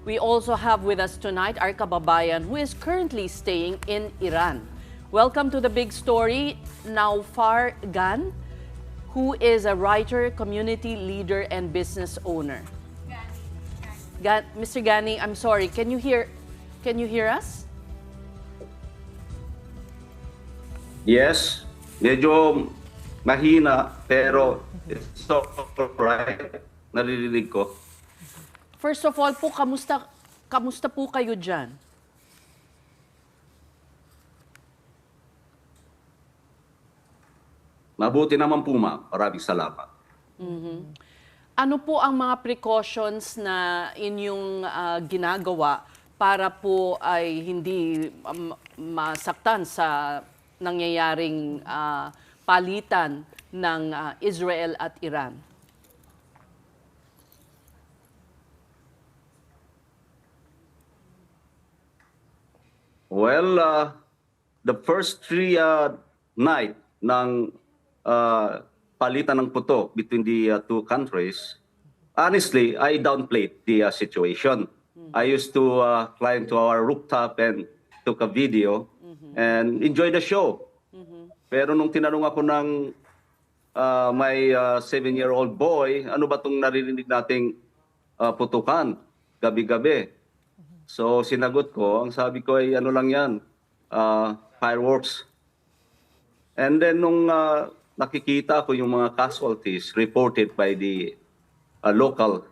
We also have with us tonight our kababayan who is currently staying in Iran. Welcome to the big story, Naufar Gan, who is a writer, community leader, and business owner. Mr. Gani, I'm sorry, can you hear us? Yes, medyo mahina pero it's alright. Naririnig ko. First of all po, kamusta po kayo dyan? Mabuti naman po, ma'am. Maraming salamat. Ano po ang mga precautions na inyong ginagawa para po ay hindi masaktan sa nangyayaring palitan ng Israel at Iran? Well, the first three night ng palitan ng putok between the two countries, honestly, I downplayed the situation. I used to climb to our rooftop and took a video and enjoy the show. Pero nung tinanong ako ng my 7-year-old boy, ano ba itong naririnig nating putukan gabi-gabi? So sinagot ko, ang sabi ko ay ano lang yan, fireworks. And then nung nakikita ko yung mga casualties reported by the local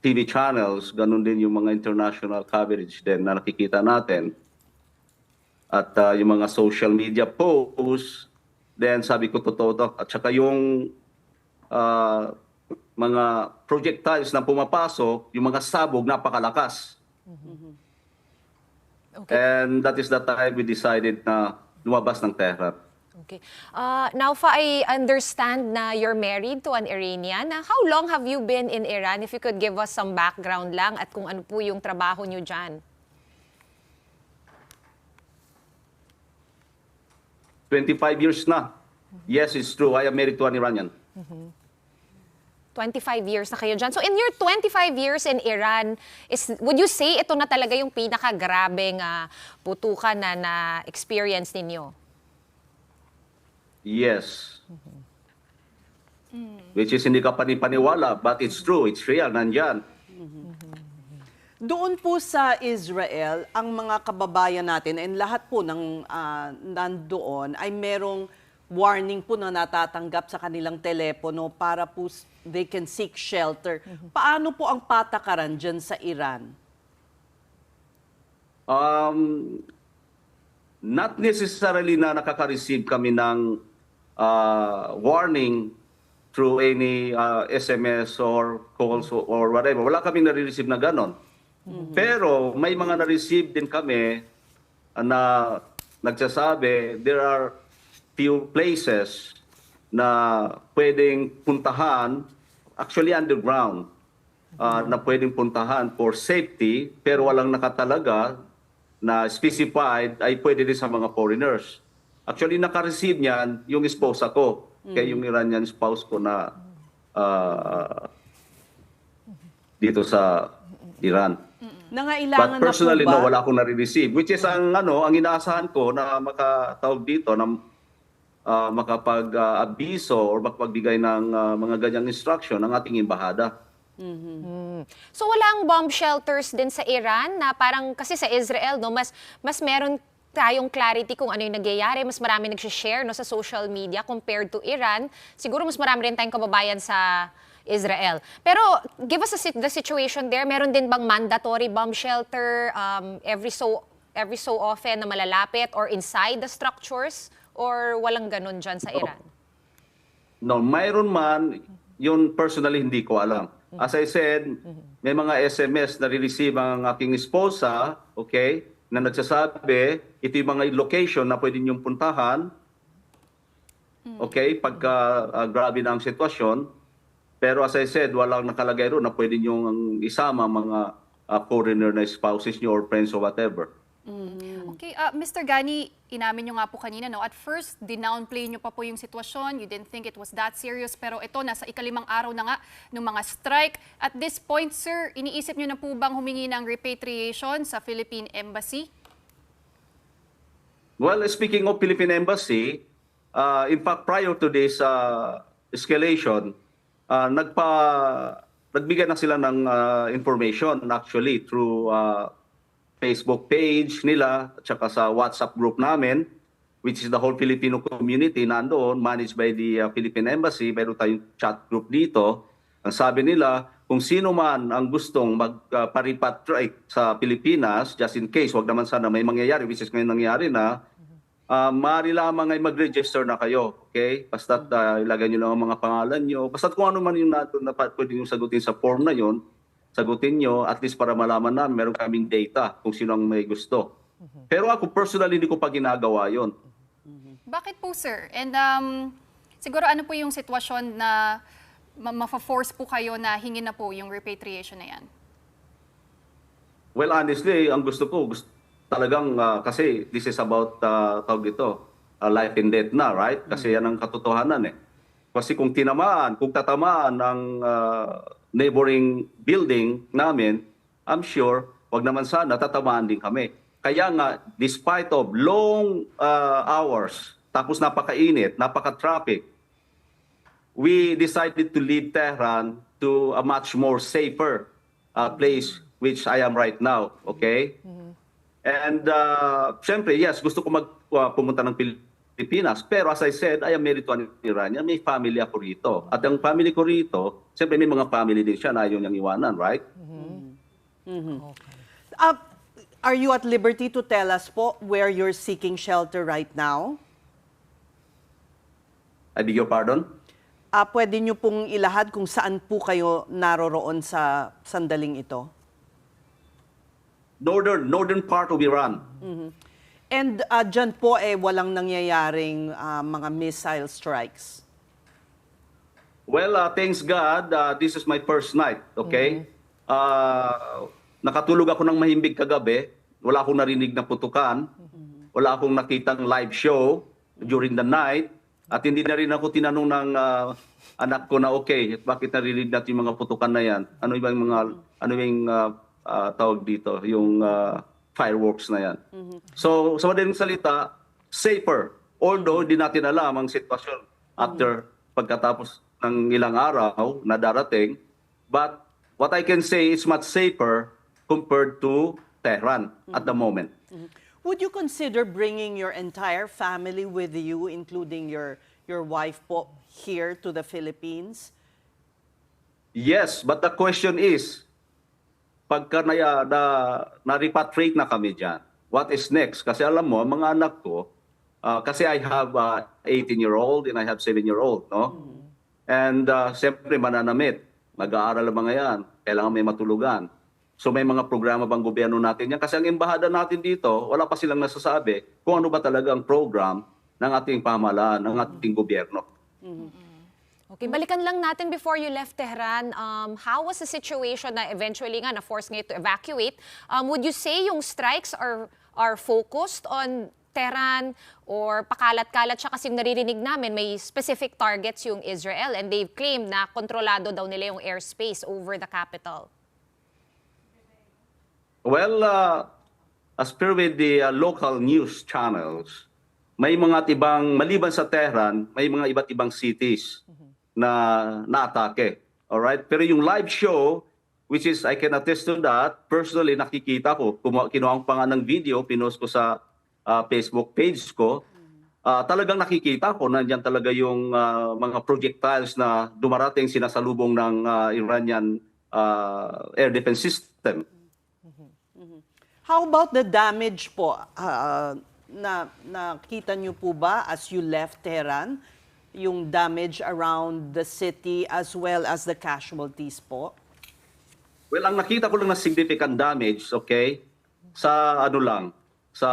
TV channels, ganun din yung mga international coverage din na nakikita natin. At yung mga social media posts, then sabi ko totoo to. At saka yung mga projectiles na pumapasok, yung mga sabog napakalakas. Okay. And that is the time we decided na lumabas ng Tehran. Okay. Naufa, I understand na you're married to an Iranian. How long have you been in Iran? If you could give us some background lang at kung ano po yung trabaho nyo dyan. 25 years na. Yes, it's true. I am married to an Iranian. 25 years na kayo dyan. So in your 25 years in Iran, would you say ito na talaga yung pinakagrabeng putukan na experience ninyo? Yes. Which is hindi ka panipaniwala, but it's true. It's real. Nandyan. Doon po sa Israel, ang mga kababayan natin and lahat po ng nandoon ay merong warning po na natatanggap sa kanilang telepono para po they can seek shelter. Paano po ang patakaran dyan sa Iran? Not necessarily na nakaka-receive kami ng warning through any SMS or calls or whatever. Wala kaming nare-receive na ganon. Pero may mga na-receive din kami na nagsasabi there are few places na pwedeng puntahan, actually underground, na pwedeng puntahan for safety, pero walang nakatalaga na specified ay pwede din sa mga foreigners. Actually, naka-receive niyan yung spouse ko, kaya yung Iranian spouse ko na dito sa Iran. Nangailangan But personally, na po ba? no, wala akong nare-receive. Which is ang inaasahan ko na makatawag dito na makapag-abiso or makapagbigay ng mga ganyang instruction ng ating embahada. So walang bomb shelters din sa Iran na parang kasi sa Israel no mas meron tayong clarity kung ano yung nagyayari, mas marami nag-share no sa social media compared to Iran. Siguro mas marami rin tayong kababayan sa Israel. Pero give us the situation there. Meron din bang mandatory bomb shelter every so often na malalapit or inside the structures? Or walang ganun dyan sa Iran? No, mayroon man, yun personally hindi ko alam. As I said, may mga SMS na re-receive ang aking esposa, okay, na nagsasabi, ito yung mga location na pwede niyong puntahan, okay, pagka grabe na ang sitwasyon. Pero as I said, walang nakalagay ron na pwede niyong isama mga foreigner na spouses niyo or friends or whatever. Okay, Mr. Gani, inamin nyo nga po kanina, no? At first, dinownplay nyo pa po yung sitwasyon. You didn't think it was that serious. Pero ito, nasa ikalimang araw na nga ng mga strike. At this point, sir, iniisip nyo na po bang humingi ng repatriation sa Philippine Embassy? Well, speaking of Philippine Embassy, in fact, prior to this escalation, nagbigay na sila ng information actually through Facebook page nila at saka sa WhatsApp group namin, which is the whole Filipino community nandoon, managed by the Philippine Embassy. Mayroon tayong chat group dito. Ang sabi nila, kung sino man ang gustong magpa-repatriate sa Pilipinas, just in case, wag naman sana may mangyayari, which is ngayon nangyayari na, maaari lamang ay mag-register na kayo. Okay? Basta't ilagay nyo lang ang mga pangalan nyo. Basta't kung ano man yung pwede nyo sagutin sa form na yon, sagutin nyo, at least para malaman na meron kaming data kung sino ang may gusto. Pero ako personally hindi ko pa ginagawa yon. Bakit po, sir? And siguro ano po yung sitwasyon na ma-force po kayo na hingin na po yung repatriation na yan? Well, honestly, ang gusto ko, talagang kasi this is about tawag ito, life and death na, right? Kasi yan ang katotohanan eh. Kasi kung tatamaan ng neighboring building namin, I'm sure, wag naman sana, tatamaan din kami. Kaya nga, despite of long hours, tapos napakainit, napaka-traffic, we decided to leave Tehran to a much more safer place, which I am right now, okay? And syempre, yes, gusto ko pumunta ng Pilipinas. Pero as I said, I am married to an Iranian. May family ako rito. At ang family ko rito, syempre may mga family din siya na ayaw niyang iwanan, right? Are you at liberty to tell us po where you're seeking shelter right now? I beg your pardon? Pwede niyo pong ilahad kung saan po kayo naroroon sa sandaling ito? Northern part of Iran. And dyan po walang nangyayaring mga missile strikes? Well, thanks God, this is my first night, okay? Nakatulog ako ng mahimbing kagabi. Wala akong narinig na putukan. Wala akong nakitang live show during the night. At hindi na rin ako tinanong ng anak ko na, okay, bakit narinig natin yung mga putukan na yan? Ano yung tawag dito, yung fireworks na yan. So, sa madaling salita, safer. Although, di natin alam ang sitwasyon after pagkatapos ng ilang araw na darating. But what I can say is much safer compared to Tehran at the moment. Would you consider bringing your entire family with you, including your wife po, here to the Philippines? Yes, but the question is, pagka na-repatriate na kami dyan, what is next? Kasi alam mo, mga anak ko, kasi I have 18-year-old and I have 7-year-old, no? And siyempre mananamit, mag-aaral ang mga yan, kailangan may matulugan. So may mga programa bang gobyerno natin yan? Kasi ang embahada natin dito, wala pa silang nasasabi kung ano ba talaga ang program ng ating pamahalaan, ng ating gobyerno. Okay, balikan lang natin before you left Tehran. How was the situation na eventually nga na-force ngayon to evacuate? Would you say yung strikes are focused on Tehran or pakalat-kalat siya kasi yung naririnig namin may specific targets yung Israel and they've claimed na kontrolado daw nila yung airspace over the capital? Well, as per with the local news channels, may mga ibang, maliban sa Tehran, may mga iba't ibang cities na naatake. Alright? Pero yung live show, which is, I can attest to that, personally nakikita ko, kinuha ko pa nga ng video, pinost ko sa Facebook page ko, talagang nakikita ko, nandiyan talaga yung mga projectiles na dumarating sinasalubong ng Iranian air defense system. How about the damage po? Nakita niyo po ba as you left Tehran, yung damage around the city as well as the casualties po? Well, ang nakita ko lang na significant damage, okay, sa sa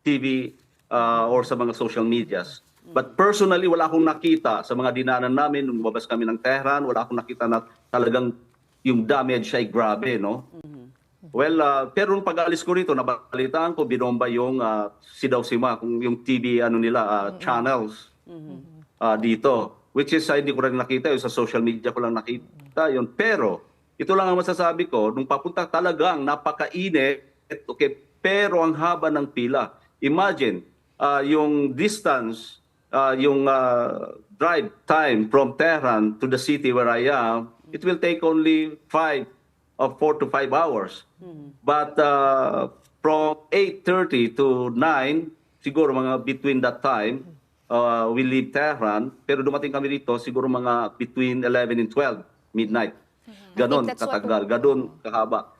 TV or sa mga social medias. But personally, wala akong nakita sa mga dinanan namin nung lumabas kami ng Tehran, wala akong nakita na talagang yung damage ay grabe, no? Well, pero nung pag-alis ko rito, nabalitaan ko, binomba yung Sidaw-Sima, yung TV channels dito. Which is, hindi ko rin nakita yun, sa social media ko lang nakita yun. Pero, ito lang ang masasabi ko, nung papunta talagang napakainit, okay, pero ang haba ng pila. Imagine, yung distance, yung drive time from Tehran to the city where I am, it will take only 4 to 5 hours. But from 8:30 to 9, siguro mga between that time, we leave Tehran. Pero dumating kami dito, siguro mga between 11 and 12, midnight. Ganon that's what- katagal, ganon kahaba.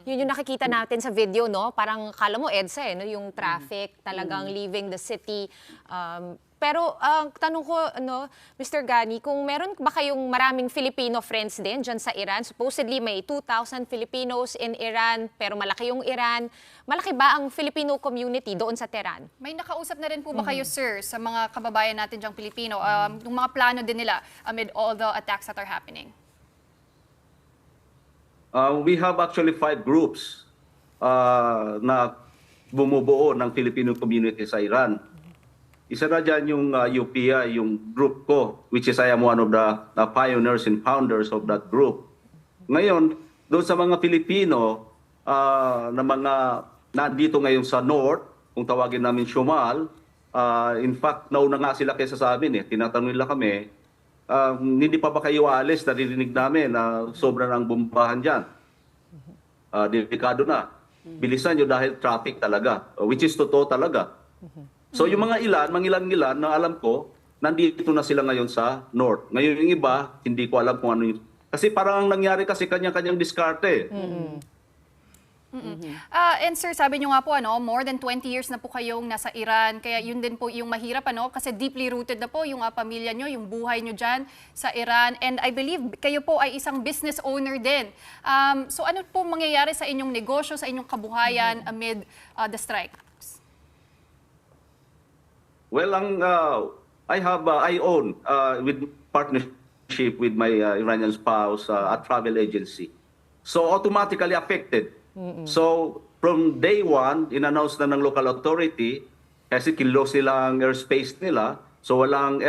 Yun yung nakikita natin sa video, no? Parang kala mo, EDSA, no? Yung traffic, talagang leaving the city. Pero tanong ko, Mr. Gani, kung meron ba kayong maraming Filipino friends din dyan sa Iran? Supposedly may 2,000 Filipinos in Iran, pero malaki yung Iran. Malaki ba ang Filipino community doon sa Tehran? May nakausap na rin po ba kayo, sir, sa mga kababayan natin dyang Pilipino? Yung mga plano din nila amid all the attacks that are happening? We have actually 5 groups na bumubuo ng Filipino community sa Iran. Isa na dyan yung UPI, yung group ko, which is I am one of the pioneers and founders of that group. Ngayon, doon sa mga Filipino na mga nandito ngayon sa North, kung tawagin namin Shumal, in fact, nauna nga sila kaysa sa amin. Tinatanong nila kami, hindi pa ba kayo alis? Naririnig namin na sobra ng bombahan dyan. Delikado na. Bilisan nyo dahil traffic talaga, which is totoo talaga. So yung mga ilan na alam ko, nandito na sila ngayon sa North. Ngayon yung iba, hindi ko alam kung ano yung... Kasi parang ang nangyari kasi kanya-kanyang diskarte. And sir, sabi nyo nga po, more than 20 years na po kayong nasa Iran. Kaya yun din po yung mahirap, kasi deeply rooted na po yung pamilya nyo, yung buhay nyo dyan sa Iran. And I believe kayo po ay isang business owner din. So ano po mangyayari sa inyong negosyo, sa inyong kabuhayan amid the strike? Well, I own with partnership with my Iranian spouse a travel agency. So automatically affected. So from day one, in-announce na ng local authority kasi kinlose nila ang airspace nila. So walang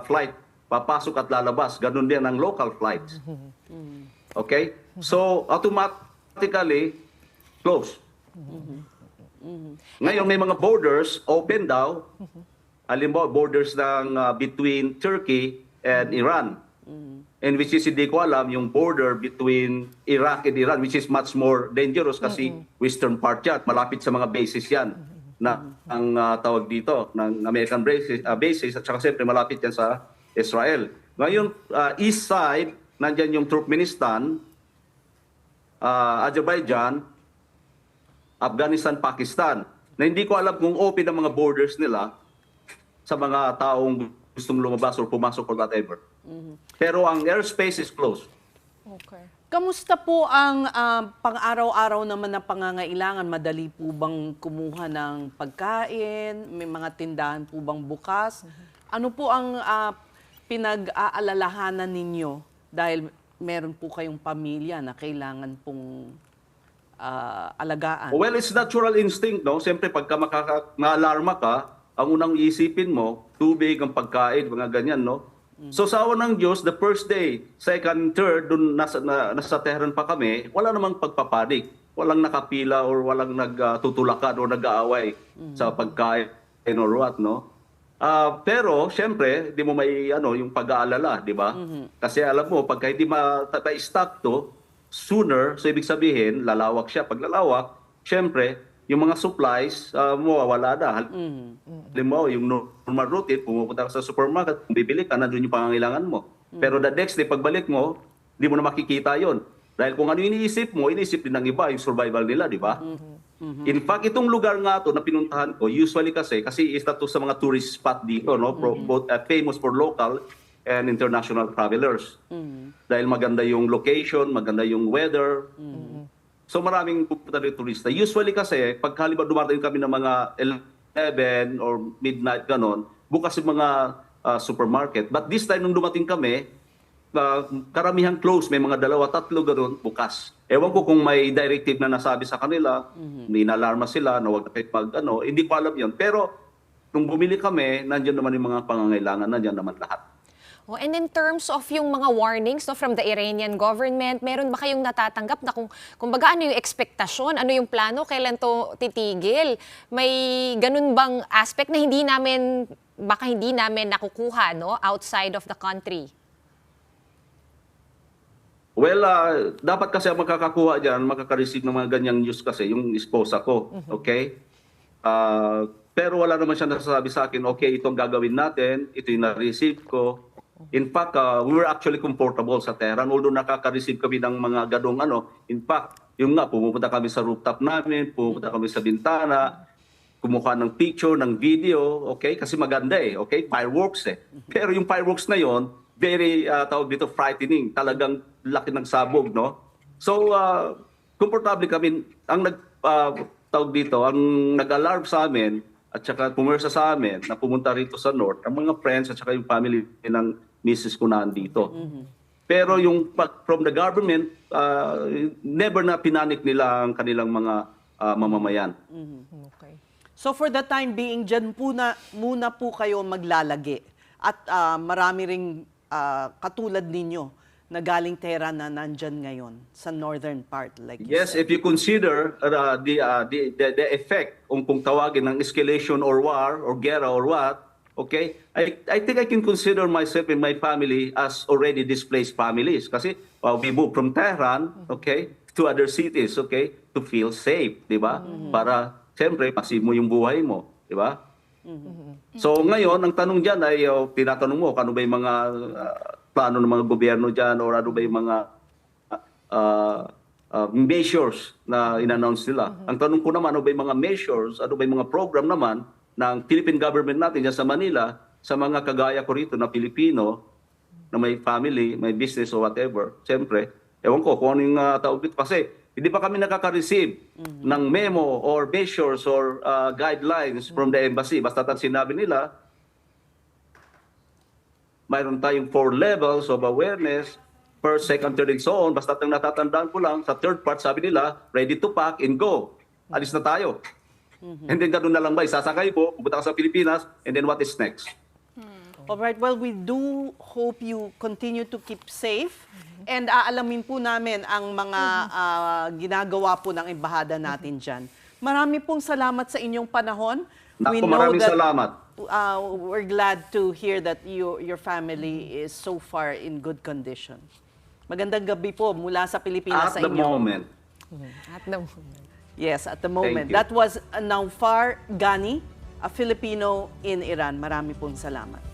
flight papasok at lalabas. Ganun din ang local flights. Okay? So automatically close. Ngayon may mga borders open daw. Halimbawa, borders ng between Turkey and Iran. And which is, hindi ko alam, yung border between Iraq and Iran, which is much more dangerous kasi western part yan. Malapit sa mga bases yan na ang tawag dito, ng American bases at saka siyempre malapit yan sa Israel. Ngayon, east side, nandyan yung Turkmenistan, Azerbaijan, Afghanistan, Pakistan, na hindi ko alam kung open ang mga borders nila sa mga taong gustong lumabas or pumasok or whatever. Pero ang airspace is closed. Okay. Kamusta po ang pang-araw-araw naman na pangangailangan? Madali po bang kumuha ng pagkain? May mga tindahan po bang bukas? Ano po ang pinag-aalalahanan ninyo? Dahil meron po kayong pamilya na kailangan pong alagaan. Well, it's natural instinct, no? Siyempre, pagka ma-alarma ka, ang unang isipin mo, tubig, ang pagkain, mga ganyan, no? So sa awa ng Diyos, the first day, second, third, dun nasa Tehran pa kami, wala namang pagpapanik. Walang nakapila or walang nagtutulakan or nag-aaway sa pagkain or what, no? Pero, syempre, di mo may yung pag-aalala, di ba? Kasi alam mo, pagka hindi ma-stop to, sooner, so ibig sabihin, lalawak siya. Pag lalawak, syempre, yung mga supplies, mawawala na. Halimbawa, yung normal routine, pumupunta ka sa supermarket, kung bibili ka, nandun yung pangangailangan mo. Pero the next day, pagbalik mo, di mo na makikita yon. Dahil kung ano iniisip mo, iniisip din ng iba, yung survival nila, di ba? In fact, itong lugar nga to na pinuntahan ko, usually kasi isa to sa mga tourist spot dito, no? Both famous for local and international travelers. Dahil maganda yung location, maganda yung weather. So maraming pupunta ng turista. Usually kasi, pag halimbawa dumating kami ng mga 11 or midnight ganon, bukas yung mga supermarket. But this time nung dumating kami, karamihan close, may mga 2-3 gano'n bukas. Ewan ko kung may directive na nasabi sa kanila, inalarma sila na huwag na kayo hindi ko alam yun. Pero nung bumili kami, nandiyan naman yung mga pangangailangan, nandiyan naman lahat. Oh, and in terms of yung mga warnings from the Iranian government, meron ba kayong natatanggap na kumbaga ano yung ekspektasyon, ano yung plano, kailan to titigil? May ganun bang aspect na baka hindi namin nakukuha, no, outside of the country? Well, dapat kasi ang makakakuha dyan, makaka-receive ng mga ganyang news kasi, yung esposa ko, okay? Pero wala naman siya nasasabi sa akin, okay, itong gagawin natin, ito yung na-receive ko. In fact, we were actually comfortable sa Tehran, although nakaka-receive kami ng mga gadong In fact, yung nga, pumupunta kami sa rooftop namin, pumupunta kami sa bintana, kumuha ng picture, ng video, okay? Kasi maganda okay? Fireworks Pero yung fireworks na yon very, tawag dito, frightening. Talagang laki ng sabog, no? So, komportable kami. Ang tawag dito, ang nag-alarm sa amin, at saka pumersa sa amin na pumunta rito sa North, ang mga friends at saka yung family ng misis ko na andito. Pero yung from the government, never na pinanik nila ang kanilang mga mamamayan. Okay. So for the time being, dyan muna po kayo maglalagi. At marami ring katulad ninyo na galing Tehran na nandyan ngayon sa northern part. Like Yes, if you consider the effect kung tawagin ng escalation or war or gera or what, okay, I think I can consider myself and my family as already displaced families kasi we moved from Tehran, okay, to other cities, okay, to feel safe, di ba? Para siyempre masimo yung buhay mo, di ba? So ngayon, ang tanong dyan ay tinatanong mo ano ba yung mga plano ng mga gobyerno dyan or ano ba yung mga measures na in-announce nila. Ang tanong ko naman, ano ba yung mga measures, ano ba yung mga program naman ng Philippine government natin dyan sa Manila, sa mga kagaya ko rito na Pilipino, na may family, may business or whatever. Siyempre, ewan ko kung ano yung tawag dito. Kasi hindi pa kami nakaka-receive ng memo or measures or guidelines from the embassy. Basta sinabi nila, mayroon tayong 4 levels of awareness, first, second, third, and so on. Basta ang natatandaan ko lang, sa third part, sabi nila, ready to pack and go. Alis na tayo. And then ganun na lang ba, isasakay po, pupunta ka sa Pilipinas, and then what is next? All right, well, we do hope you continue to keep safe and aalamin po namin ang mga ginagawa po ng embahada natin dyan. Marami pong salamat sa inyong panahon. Naku, maraming salamat. We're glad to hear that your family is so far in good condition. Magandang gabi po mula sa Pilipinas sa At the inyo. moment. At the moment. Yes, at the moment. Thank you. That was Naufar Ghani, a Filipino in Iran. Marami pong salamat.